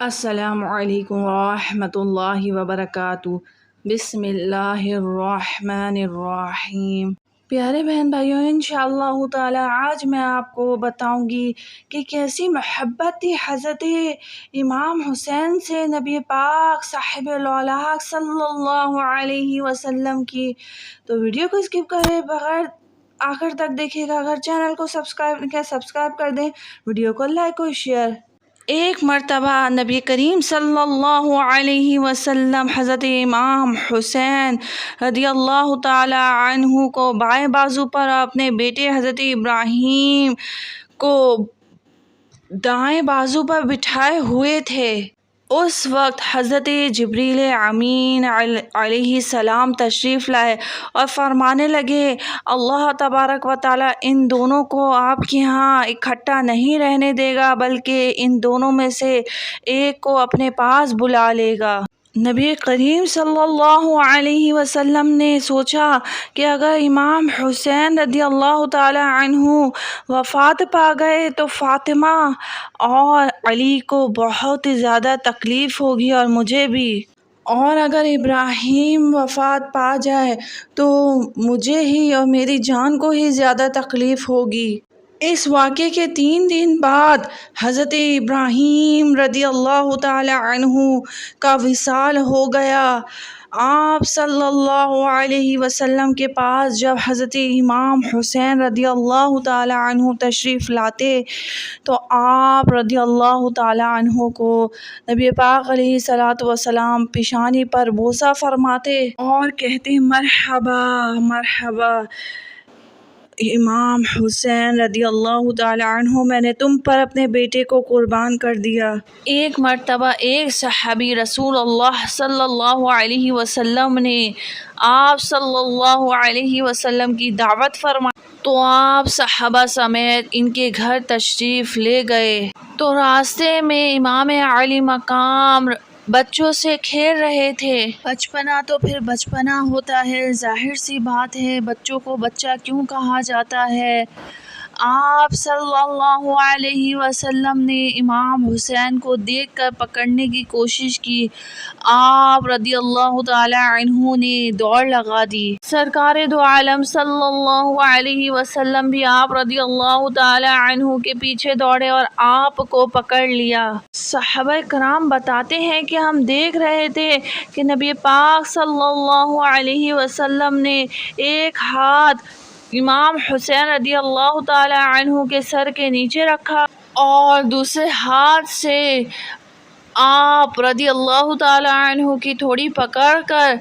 السلام علیکم ورحمۃ اللہ وبرکاتہ۔ بسم اللہ الرحمن الرحیم۔ پیارے بہن بھائیوں، انشاءاللہ تعالی آج میں آپ کو بتاؤں گی کہ کیسی محبت تھی حضرت امام حسین سے نبی پاک صاحب الاولیاء صلی اللہ علیہ وسلم کی۔ تو ویڈیو کو اسکپ کرے بغیر آخر تک دیکھیے گا۔ اگر چینل کو سبسکرائب نہیں کیا سبسکرائب کر دیں، ویڈیو کو لائک اور شیئر۔ ایک مرتبہ نبی کریم صلی اللہ علیہ وسلم حضرت امام حسین رضی اللہ تعالی عنہ کو بائیں بازو پر اپنے بیٹے حضرت ابراہیم کو دائیں بازو پر بٹھائے ہوئے تھے۔ اس وقت حضرت جبریل امین علیہ السلام تشریف لائے اور فرمانے لگے، اللہ تبارک و تعالی ان دونوں کو آپ کے ہاں اکٹھا نہیں رہنے دے گا، بلکہ ان دونوں میں سے ایک کو اپنے پاس بلا لے گا۔ نبی کریم صلی اللہ علیہ وسلم نے سوچا کہ اگر امام حسین رضی اللہ تعالی عنہ وفات پا گئے تو فاطمہ اور علی کو بہت زیادہ تکلیف ہوگی اور مجھے بھی، اور اگر ابراہیم وفات پا جائے تو مجھے ہی اور میری جان کو ہی زیادہ تکلیف ہوگی۔ اس واقعے کے 3 دن بعد حضرت ابراہیم رضی اللہ تعالی عنہ کا وصال ہو گیا۔ آپ صلی اللہ علیہ وسلم کے پاس جب حضرت امام حسین رضی اللہ تعالی عنہ تشریف لاتے تو آپ رضی اللہ تعالی عنہ کو نبی پاک علیہ الصلوۃ والسلام پیشانی پر بوسہ فرماتے اور کہتے، مرحبا مرحبا امام حسین رضی اللہ تعالی عنہ، میں نے تم پر اپنے بیٹے کو قربان کر دیا۔ ایک مرتبہ ایک صحابی رسول اللہ صلی اللہ علیہ وسلم نے آپ صلی اللہ علیہ وسلم کی دعوت فرمائی تو آپ صحابہ سمیت ان کے گھر تشریف لے گئے تو راستے میں امام علی مقام بچوں سے کھیل رہے تھے۔ بچپنا تو پھر بچپنا ہوتا ہے، ظاہر سی بات ہے، بچوں کو بچہ کیوں کہا جاتا ہے۔ آپ صلی اللہ علیہ وسلم نے امام حسین کو دیکھ کر پکڑنے کی کوشش کی۔ آپ رضی اللہ تعالی عنہ نے دوڑ لگا دی۔ سرکار دو عالم صلی اللہ علیہ وسلم بھی آپ رضی اللہ تعالی عنہ کے پیچھے دوڑے اور آپ کو پکڑ لیا۔ صحابہ کرام بتاتے ہیں کہ ہم دیکھ رہے تھے کہ نبی پاک صلی اللہ علیہ وسلم نے ایک ہاتھ امام حسین رضی اللہ تعالی عنہ کے سر کے نیچے رکھا اور دوسرے ہاتھ سے آپ رضی اللہ تعالی عنہ کی تھوڑی پکڑ کر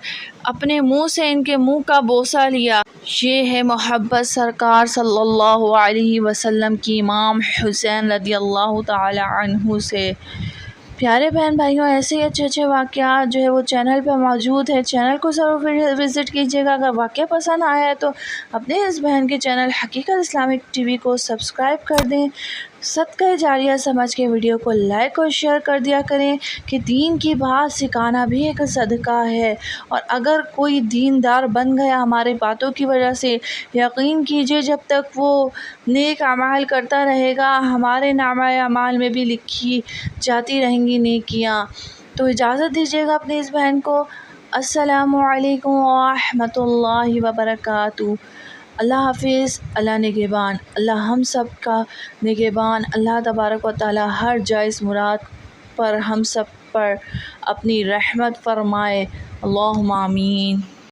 اپنے منہ سے ان کے منہ کا بوسہ لیا۔ یہ ہے محبت سرکار صلی اللہ علیہ وسلم کی امام حسین رضی اللہ تعالی عنہ سے۔ پیارے بہن بھائیوں، ایسے ہی اچھے واقعات جو ہے وہ چینل پہ موجود ہے، چینل کو ضرور وزٹ کیجیے گا۔ اگر واقعہ پسند آیا ہے تو اپنے اس بہن کے چینل حقیقت اسلامک ٹی وی کو سبسکرائب کر دیں۔ صدقہ جاریہ سمجھ کے ویڈیو کو لائک اور شیئر کر دیا کریں کہ دین کی بات سکھانا بھی ایک صدقہ ہے، اور اگر کوئی دیندار بن گیا ہماری باتوں کی وجہ سے، یقین کیجیے جب تک وہ نیک اعمال کرتا رہے گا ہمارے نامہ اعمال میں بھی لکھی جاتی رہیں گی نیکیاں۔ تو اجازت دیجیے گا اپنی اس بہن کو۔ السلام علیکم ورحمۃ اللہ وبرکاتہ۔ اللہ حافظ، اللہ نگہبان، اللہ ہم سب کا نگہبان، اللہ تبارک و تعالی ہر جائز مراد پر ہم سب پر اپنی رحمت فرمائے، اللہم آمین۔